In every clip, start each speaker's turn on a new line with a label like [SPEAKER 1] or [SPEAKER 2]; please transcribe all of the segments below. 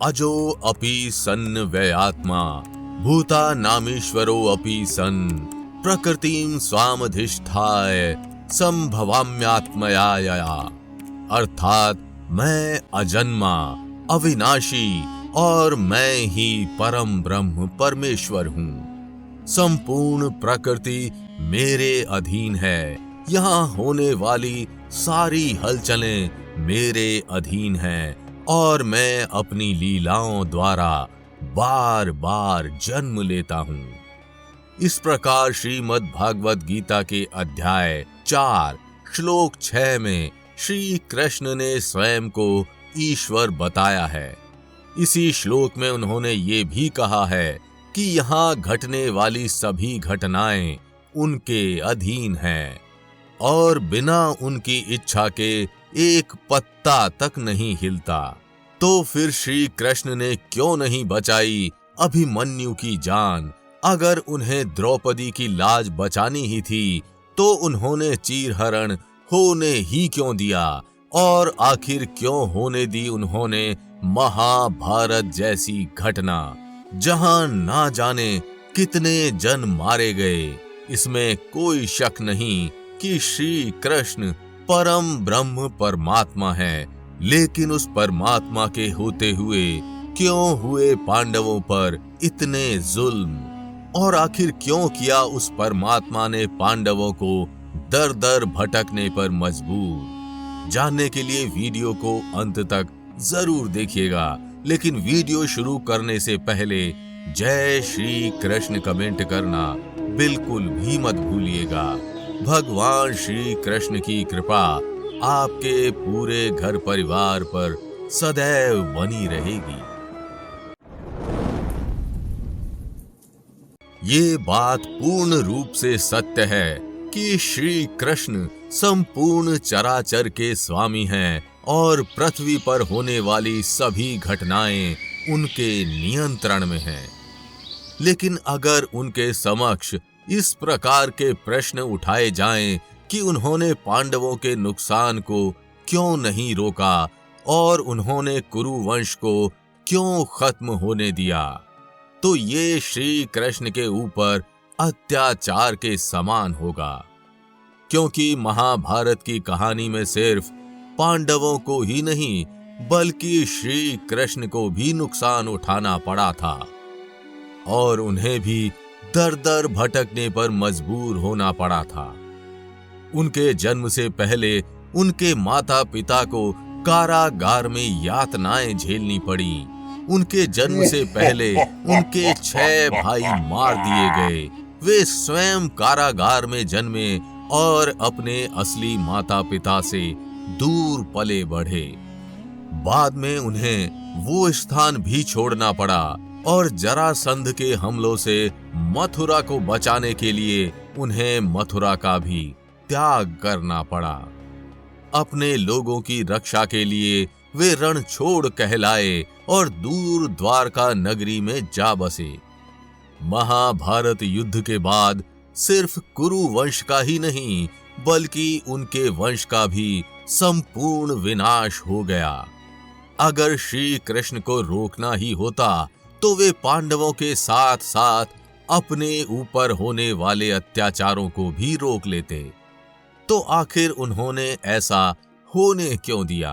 [SPEAKER 1] अजो अपि सन् व्ययात्मा भूता नामीश्वरो अपि सन् प्रकृतिं स्वामधिष्ठाय संभवाम्यात्मया यया। अर्थात मैं अजन्मा, अविनाशी और मैं ही परम ब्रह्म परमेश्वर हूँ। संपूर्ण प्रकृति मेरे अधीन है। यहाँ होने वाली सारी हलचलें मेरे अधीन हैं और मैं अपनी लीलाओं द्वारा बार बार जन्म लेता हूँ। इस प्रकार श्रीमद् भागवत गीता के अध्याय 4 श्लोक 6 में श्री कृष्ण ने स्वयं को ईश्वर बताया है। इसी श्लोक में उन्होंने ये भी कहा है कि यहाँ घटने वाली सभी घटनाएं उनके अधीन हैं और बिना उनकी इच्छा के एक पत्ता तक नहीं हिलता। तो फिर श्री कृष्ण ने क्यों नहीं बचाई अभिमन्यु की जान? अगर उन्हें द्रौपदी की लाज बचानी ही थी तो उन्होंने चीरहरण होने ही क्यों दिया? और आखिर क्यों होने दी उन्होंने महाभारत जैसी घटना, जहां ना जाने कितने जन मारे गए? इसमें कोई शक नहीं कि श्री कृष्ण परम ब्रह्म परमात्मा है, लेकिन उस परमात्मा के होते हुए क्यों हुए पांडवों पर इतने जुल्म? और आखिर क्यों किया उस परमात्मा ने पांडवों को दर दर भटकने पर मजबूर? जानने के लिए वीडियो को अंत तक जरूर देखिएगा, लेकिन वीडियो शुरू करने से पहले जय श्री कृष्ण कमेंट करना बिल्कुल भी मत भूलिएगा। भगवान श्री कृष्ण की कृपा आपके पूरे घर परिवार पर सदैव बनी रहेगी। ये बात पूर्ण रूप से सत्य है कि श्री कृष्ण संपूर्ण चराचर के स्वामी हैं और पृथ्वी पर होने वाली सभी घटनाएं उनके नियंत्रण में हैं। लेकिन अगर उनके समक्ष इस प्रकार के प्रश्न उठाए जाएं कि उन्होंने पांडवों के नुकसान को क्यों नहीं रोका और उन्होंने कुरु वंश को क्यों खत्म होने दिया, तो ये श्री कृष्ण के ऊपर अत्याचार के समान होगा। क्योंकि महाभारत की कहानी में सिर्फ पांडवों को ही नहीं बल्कि श्री कृष्ण को भी नुकसान उठाना पड़ा था और उन्हें भी दर दर भटकने पर मजबूर होना पड़ा था। उनके जन्म से पहले उनके माता पिता को कारागार में यातनाएं झेलनी पड़ी। उनके जन्म से पहले उनके 6 भाई मार दिए गए। वे स्वयं कारागार में जन्मे और अपने असली माता पिता से दूर पले बढ़े। बाद में उन्हें वो स्थान भी छोड़ना पड़ा और जरासंध के हमलों से मथुरा को बचाने के लिए उन्हें मथुरा का भी त्याग करना पड़ा। अपने लोगों की रक्षा के लिए वे रणछोड़ कहलाए और दूर द्वारका नगरी में जा बसे। महाभारत युद्ध के बाद सिर्फ कुरु वंश का ही नहीं बल्कि उनके वंश का भी संपूर्ण विनाश हो गया। अगर श्री कृष्ण को रोकना ही होता तो वे पांडवों के साथ साथ अपने ऊपर होने वाले अत्याचारों को भी रोक लेते। तो आखिर उन्होंने ऐसा होने क्यों दिया?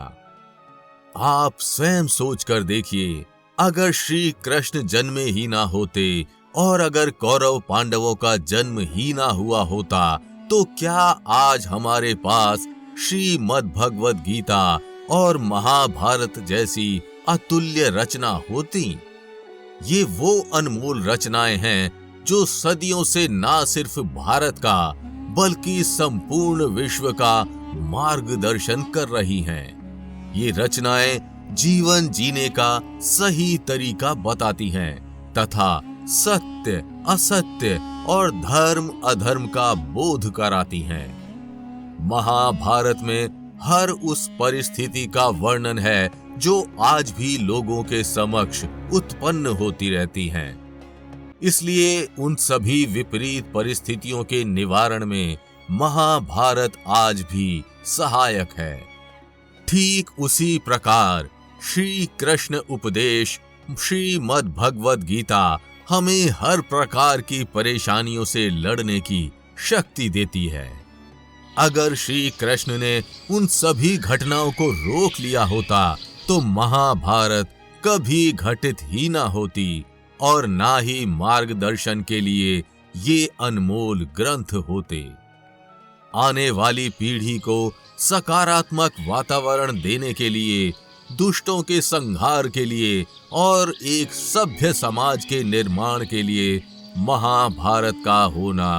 [SPEAKER 1] आप स्वयं सोच कर देखिए। अगर श्री कृष्ण जन्मे ही ना होते और अगर कौरव पांडवों का जन्म ही ना हुआ होता तो क्या आज हमारे पास श्रीमद् भगवत गीता और महाभारत जैसी अतुल्य रचना होती? ये वो अनमोल रचनाएं हैं जो सदियों से ना सिर्फ भारत का बल्कि संपूर्ण विश्व का मार्गदर्शन कर रही हैं। ये रचनाएं जीवन जीने का सही तरीका बताती हैं तथा सत्य असत्य और धर्म अधर्म का बोध कराती हैं। महाभारत में हर उस परिस्थिति का वर्णन है जो आज भी लोगों के समक्ष उत्पन्न होती रहती हैं। इसलिए उन सभी विपरीत परिस्थितियों के निवारण में महाभारत आज भी सहायक है। ठीक उसी प्रकार श्री कृष्ण उपदेश श्रीमद् भगवद गीता हमें हर प्रकार की परेशानियों से लड़ने की शक्ति देती है। अगर श्री कृष्ण ने उन सभी घटनाओं को रोक लिया होता तो महाभारत कभी घटित ही ना होती और ना ही मार्गदर्शन के लिए ये अनमोल ग्रंथ होते। आने वाली पीढ़ी को सकारात्मक वातावरण देने के लिए, दुष्टों के संहार के लिए और एक सभ्य समाज के निर्माण के लिए महाभारत का होना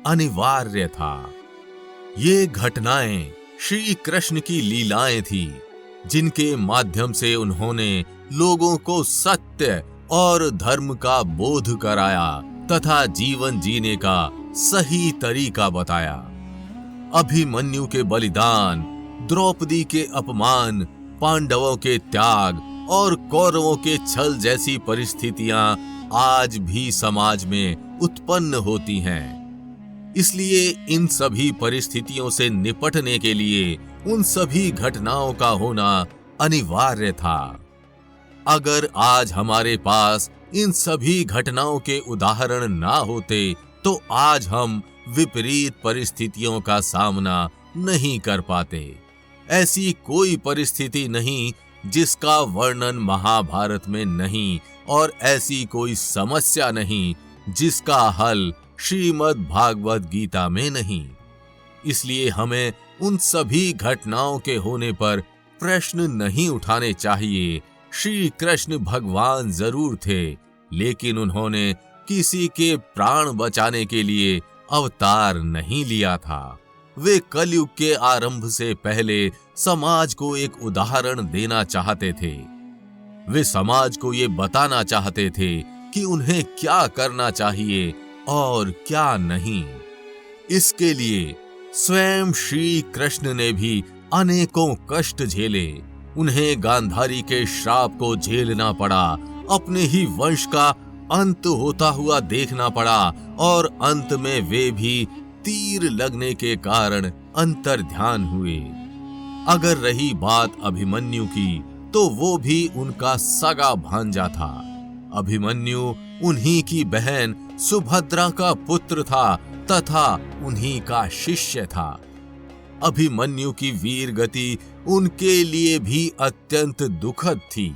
[SPEAKER 1] अनिवार्य था। ये घटनाएं श्री कृष्ण की लीलाएं थी, जिनके माध्यम से उन्होंने लोगों को सत्य और धर्म का बोध कराया तथा जीवन जीने का सही तरीका बताया। अभिमन्यु के बलिदान, द्रौपदी के अपमान, पांडवों के त्याग और कौरवों के छल जैसी परिस्थितियां आज भी समाज में उत्पन्न होती हैं। इसलिए इन सभी परिस्थितियों से निपटने के लिए उन सभी घटनाओं का होना अनिवार्य था। अगर आज हमारे पास इन सभी घटनाओं के उदाहरण ना होते तो आज हम विपरीत परिस्थितियों का सामना नहीं कर पाते। ऐसी कोई परिस्थिति नहीं जिसका वर्णन महाभारत में नहीं और ऐसी कोई समस्या नहीं जिसका हल श्रीमद् भागवत गीता में नहीं। इसलिए हमें उन सभी घटनाओं के होने पर प्रश्न नहीं उठाने चाहिए। श्री कृष्ण भगवान जरूर थे, लेकिन उन्होंने किसी के प्राण बचाने के लिए अवतार नहीं लिया था। वे कलयुग के आरंभ से पहले समाज को एक उदाहरण देना चाहते थे। वे समाज को ये बताना चाहते थे कि उन्हें क्या करना चाहिए और क्या नहीं। इसके लिए स्वयं श्री कृष्ण ने भी अनेकों कष्ट झेले। उन्हें गांधारी के श्राप को झेलना पड़ा, अपने ही वंश का अंत होता हुआ देखना पड़ा और अंत में वे भी तीर लगने के कारण अंतर्ध्यान हुए। अगर रही बात अभिमन्यु की, तो वो भी उनका सगा भांजा था। अभिमन्यु उन्हीं की बहन सुभद्रा का पुत्र था तथा उन्हीं का शिष्य था। अभिमन्यु की वीर गति उनके लिए भी अत्यंत दुखद थी।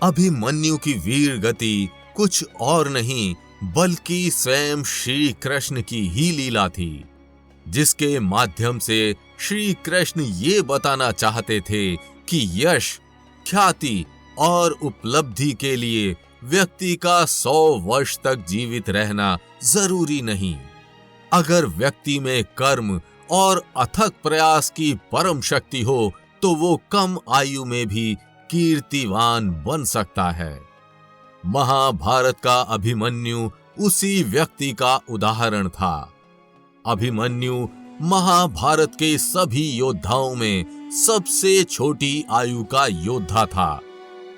[SPEAKER 1] अभिमन्यु की वीर गति कुछ और नहीं बल्कि स्वयं श्री कृष्ण की ही लीला थी, जिसके माध्यम से श्री कृष्ण ये बताना चाहते थे कि यश, ख्याति और उपलब्धि के लिए व्यक्ति का 100 वर्ष तक जीवित रहना जरूरी नहीं। अगर व्यक्ति में कर्म और अथक प्रयास की परम शक्ति हो तो वो कम आयु में भी कीर्तिवान बन सकता है। महाभारत का अभिमन्यु उसी व्यक्ति का उदाहरण था। अभिमन्यु महाभारत के सभी योद्धाओं में सबसे छोटी आयु का योद्धा था,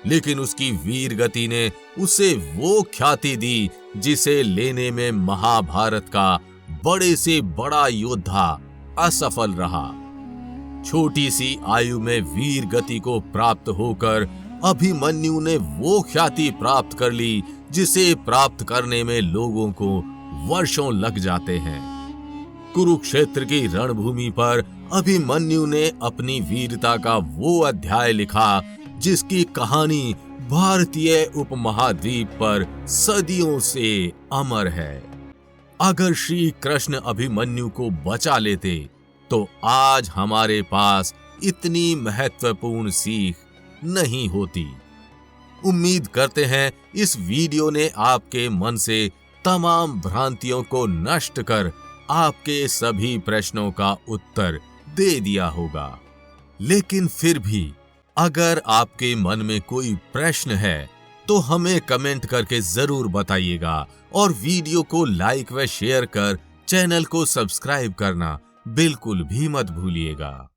[SPEAKER 1] लेकिन उसकी वीर गति ने उसे वो ख्याति दी जिसे लेने में महाभारत का बड़े से बड़ा योद्धा असफल रहा। छोटी सी आयु में वीर गति को प्राप्त होकर अभिमन्यु ने वो ख्याति प्राप्त कर ली जिसे प्राप्त करने में लोगों को वर्षों लग जाते हैं। कुरुक्षेत्र की रणभूमि पर अभिमन्यु ने अपनी वीरता का वो अध्याय लिखा जिसकी कहानी भारतीय उपमहाद्वीप पर सदियों से अमर है। अगर श्री कृष्ण अभिमन्यु को बचा लेते तो आज हमारे पास इतनी महत्वपूर्ण सीख नहीं होती। उम्मीद करते हैं इस वीडियो ने आपके मन से तमाम भ्रांतियों को नष्ट कर आपके सभी प्रश्नों का उत्तर दे दिया होगा। लेकिन फिर भी अगर आपके मन में कोई प्रश्न है तो हमें कमेंट करके जरूर बताइएगा और वीडियो को लाइक व शेयर कर चैनल को सब्सक्राइब करना बिल्कुल भी मत भूलिएगा।